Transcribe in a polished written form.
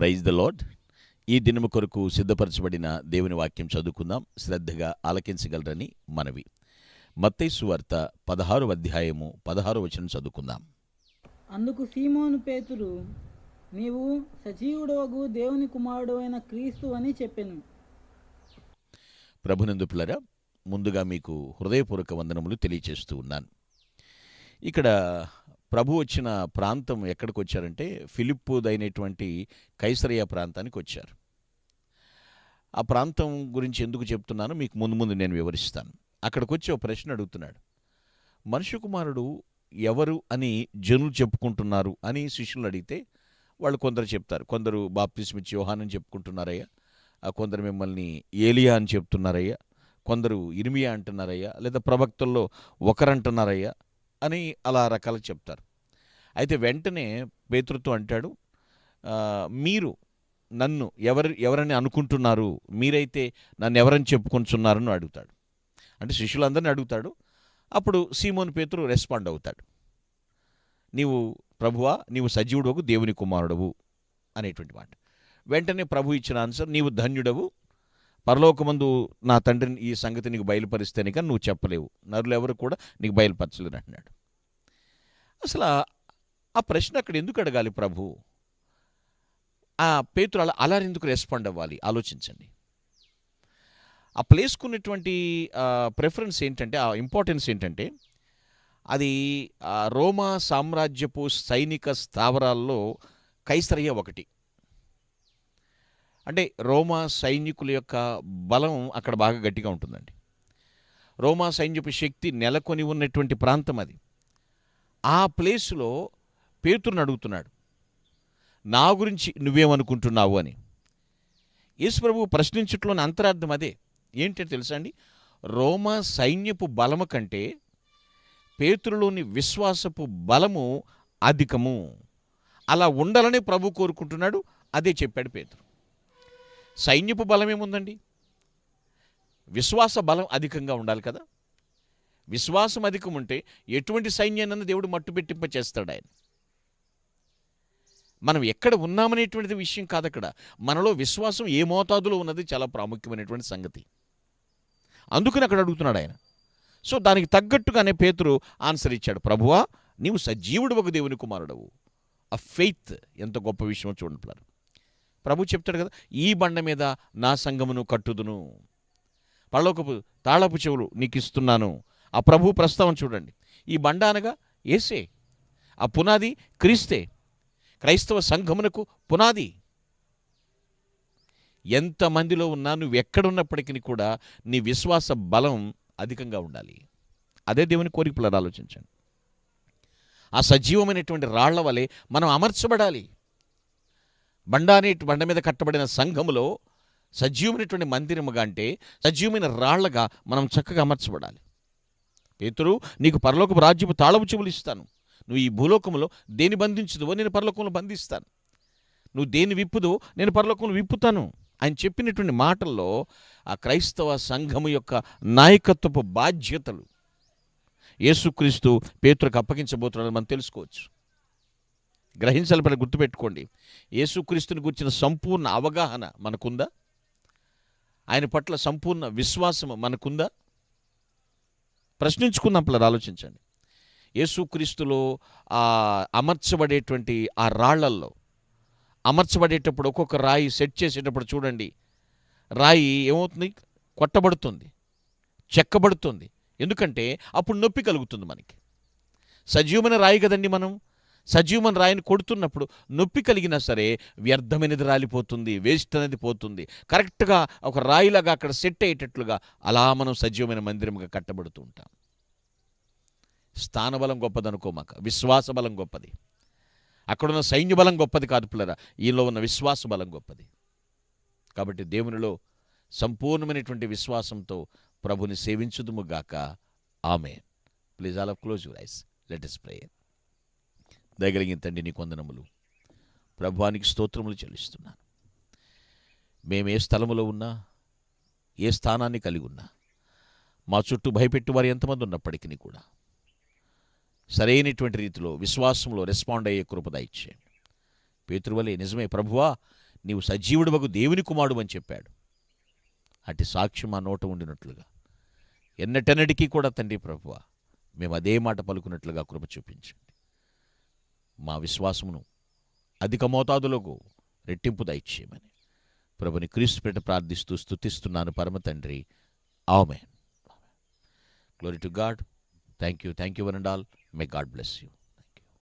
Praise the lord. ఈ దినము కొరకు సిద్ధపరచబడిన దేవుని వాక్యం చదువుకుందాం. శ్రద్ధగా ఆలకించగలరని మనవి. మత్తయి సువార్త 16వ అధ్యాయము 16వ వచనం చదువుకుందాం. అందుకు సీమోను పేతురు, నీవు సజీవుడవగు దేవుని కుమారుడు అయిన క్రీస్తు అని చెప్పెను. ప్రభునందు పిల్లరా, ముందుగా మీకు హృదయపూర్వక వందనములు తెలియచేస్తూ ఉన్నాను. ఇక్కడ ప్రభు వచ్చిన ప్రాంతం ఎక్కడికి వచ్చారంటే ఫిలిప్పుదైనటువంటి కైసరయ ప్రాంతానికి వచ్చారు. ఆ ప్రాంతం గురించి ఎందుకు చెప్తున్నానో మీకు ముందు నేను వివరిస్తాను. అక్కడికి వచ్చి ఒక ప్రశ్న అడుగుతున్నాడు. మనుష్య కుమారుడు ఎవరు అని జనులు చెప్పుకుంటున్నారు అని శిష్యులు అడిగితే వాళ్ళు కొందరు చెప్తారు. కొందరు బాప్తిస్మిచ్చి యోహాను అని చెప్పుకుంటున్నారయ్యా, కొందరు మిమ్మల్ని ఏలియా అని చెప్తున్నారయ్యా, కొందరు ఇర్మియా అంటున్నారయ్యా, లేదా ప్రవక్తల్లో ఒకరంటున్నారయ్యా అని అలా రకాలు చెప్తారు. అయితే వెంటనే పేతురుతో అంటాడు, మీరు నన్ను ఎవరని అనుకుంటున్నారు, మీరైతే నన్ను ఎవరని చెప్పుకుంటున్నారని అడుగుతాడు. అంటే శిష్యులందరినీ అడుగుతాడు. అప్పుడు సీమోను పేతురు రెస్పాండ్ అవుతాడు, నీవు ప్రభువా, నీవు సజీవుడవు దేవుని కుమారుడవు అనేటువంటి మాట. వెంటనే ప్రభు ఇచ్చిన ఆన్సర్, నీవు ధన్యుడవు, పరలోకమందు నా తండ్రిని ఈ సంగతి నీకు బయలుపరిస్తేనే కానీ నువ్వు చెప్పలేవు, నరులు ఎవరు కూడా నీకు బయలుపరచలేరు అంటున్నాడు. అసలు ఆ ప్రశ్న అక్కడ ఎందుకు అడగాలి ప్రభు? ఆ పేతురు అలా ఎందుకు రెస్పాండ్ అవ్వాలి? ఆలోచించండి. ఆ ప్లేస్కున్నటువంటి ప్రిఫరెన్స్ ఏంటంటే, ఆ ఇంపార్టెన్స్ ఏంటంటే, అది రోమా సామ్రాజ్యపు సైనిక స్థావరాల్లో కైసరయ్య ఒకటి. అంటే రోమా సైనికుల యొక్క బలం అక్కడ బాగా గట్టిగా ఉంటుందండి. రోమా సైన్యపు శక్తి నెలకొని ఉన్నటువంటి ప్రాంతం అది. ఆ ప్లేసులో పేతురుని అడుగుతున్నాడు, నా గురించి నువ్వేమనుకుంటున్నావు అని. యేసుప్రభువు ప్రశ్నించట్లోని అంతరార్థం అదే. ఏంటంటే తెలుసా అండి, రోమా సైన్యపు బలము కంటే పేతురులోని విశ్వాసపు బలము అధికము. అలా ఉండాలని ప్రభు కోరుకుంటున్నాడు. అదే చెప్పాడు పేతురు. సైన్యపు బలం ఏముందండి, విశ్వాస బలం అధికంగా ఉండాలి కదా. విశ్వాసం అధికం ఉంటే ఎటువంటి సైన్యాన్ని దేవుడు మట్టుపెట్టింప చేస్తాడు ఆయన. మనం ఎక్కడ ఉన్నామనేటువంటిది విషయం కాదు అక్కడ. మనలో విశ్వాసం ఏ మోతాదులో ఉన్నది చాలా ప్రాముఖ్యమైనటువంటి సంగతి. అందుకని అక్కడ అడుగుతున్నాడు ఆయన. సో దానికి తగ్గట్టుగానే పేతురు ఆన్సర్ ఇచ్చాడు, ప్రభువా, నీవు సజీవుడు ఒక దేవుని కుమారుడవు. ఆ ఫెయిత్ ఎంత గొప్ప విషయమో చూడండి. ప్రభు చెప్తాడు కదా, ఈ బండ మీద నా సంఘమును కట్టుదును, పరలోకపు తాళపు చెవులు నీకు ఇస్తున్నాను. ఆ ప్రభు ప్రస్తావన చూడండి. ఈ బండ అనగా యేసే, ఆ పునాది క్రీస్తే, క్రైస్తవ సంఘమునకు పునాది. ఎంతమందిలో ఉన్నా నువ్వు ఎక్కడున్నప్పటికీ కూడా నీ విశ్వాస బలం అధికంగా ఉండాలి. అదే దేవుని కోరిక. పిల్లలు ఆలోచించండి. ఆ సజీవమైనటువంటి రాళ్ల వలె మనం అమర్చబడాలి. బండ మీద కట్టబడిన సంఘములో సజీవమైనటువంటి మందిరముగా అంటే సజీవమైన రాళ్లగా మనం చక్కగా అమర్చబడాలి. పేతురు, నీకు పరలోకపు రాజ్యపు తాళపు చెవులు ఇస్తాను. నువ్వు ఈ భూలోకంలో దేని బంధించుదువో నేను పరలోకంలో బంధిస్తాను, నువ్వు దేని విప్పుదో నేను పరలోకంలో విప్పుతాను. ఆయన చెప్పినటువంటి మాటల్లో ఆ క్రైస్తవ సంఘము యొక్క నాయకత్వపు బాధ్యతలు యేసుక్రీస్తు పేతురుకు అప్పగించబోతున్నాడని మనం తెలుసుకోవచ్చు. గ్రహించాలి. పని గుర్తుపెట్టుకోండి, యేసుక్రీస్తుని గురించిన సంపూర్ణ అవగాహన మనకుందా? ఆయన పట్ల సంపూర్ణ విశ్వాసం మనకుందా? ప్రశ్నించుకుందాం. పిల్లలు ఆలోచించండి. యేసుక్రీస్తులో అమర్చబడేటువంటి ఆ రాళ్లల్లో అమర్చబడేటప్పుడు ఒక్కొక్క రాయి సెట్ చేసేటప్పుడు చూడండి, రాయి ఏమవుతుంది? కొట్టబడుతుంది, చెక్కబడుతుంది. ఎందుకంటే అప్పుడు నొప్పి కలుగుతుంది మనకి. సజీవమైన రాయి కదండి మనం. సజీవమైన రాయిని కొడుతున్నప్పుడు నొప్పి కలిగినా సరే వ్యర్థమైనది రాలిపోతుంది, వేస్ట్ అనేది పోతుంది. కరెక్ట్గా ఒక రాయిలాగా అక్కడ సెట్ అయ్యేటట్లుగా అలా మనం సజీవమైన మందిరంగా కట్టబడుతూ ఉంటాం. స్థానబలం గొప్పది అనుకోమాక, విశ్వాస బలం గొప్పది. అక్కడున్న సైన్య బలం గొప్పది కాదు పిల్లరా, ఈలో ఉన్న విశ్వాస బలం గొప్పది. కాబట్టి దేవునిలో సంపూర్ణమైనటువంటి విశ్వాసంతో ప్రభుని సేవించుదుముగాక. Amen. Please all of close your eyes, let us pray. దయగలిగిన తండ్రి, నీ వందనములు, ప్రభువానికి స్తోత్రములు చెల్లిస్తున్నాను. మేము ఏ స్థలములో ఉన్నా, ఏ స్థానాన్ని కలిగి ఉన్నా, మా చుట్టూ భయపెట్టు వారు ఎంతమంది ఉన్నప్పటికీ కూడా సరైనటువంటి రీతిలో విశ్వాసంలో రెస్పాండ్ అయ్యే కృప దయచేయండి. పేతురు వలె నిజమే ప్రభువా, నీవు సజీవుడవగు దేవుని కుమారుడు అని చెప్పాడు. అటు సాక్ష్యం మా నోట ఉండినట్లుగా ఎన్నటెన్నటికీ కూడా తండ్రి ప్రభువా మేము అదే మాట పలుకున్నట్లుగా కృప చూపించండి. మా విశ్వాసమును అధిక మోతాదులకు రెట్టింపు దయచేయమని ప్రభుని క్రీస్తు పేట ప్రార్థిస్తూ స్తుతిస్తున్నాను పరమ తండ్రి. Amen. Glory to God. Thank you one and all. May God bless you.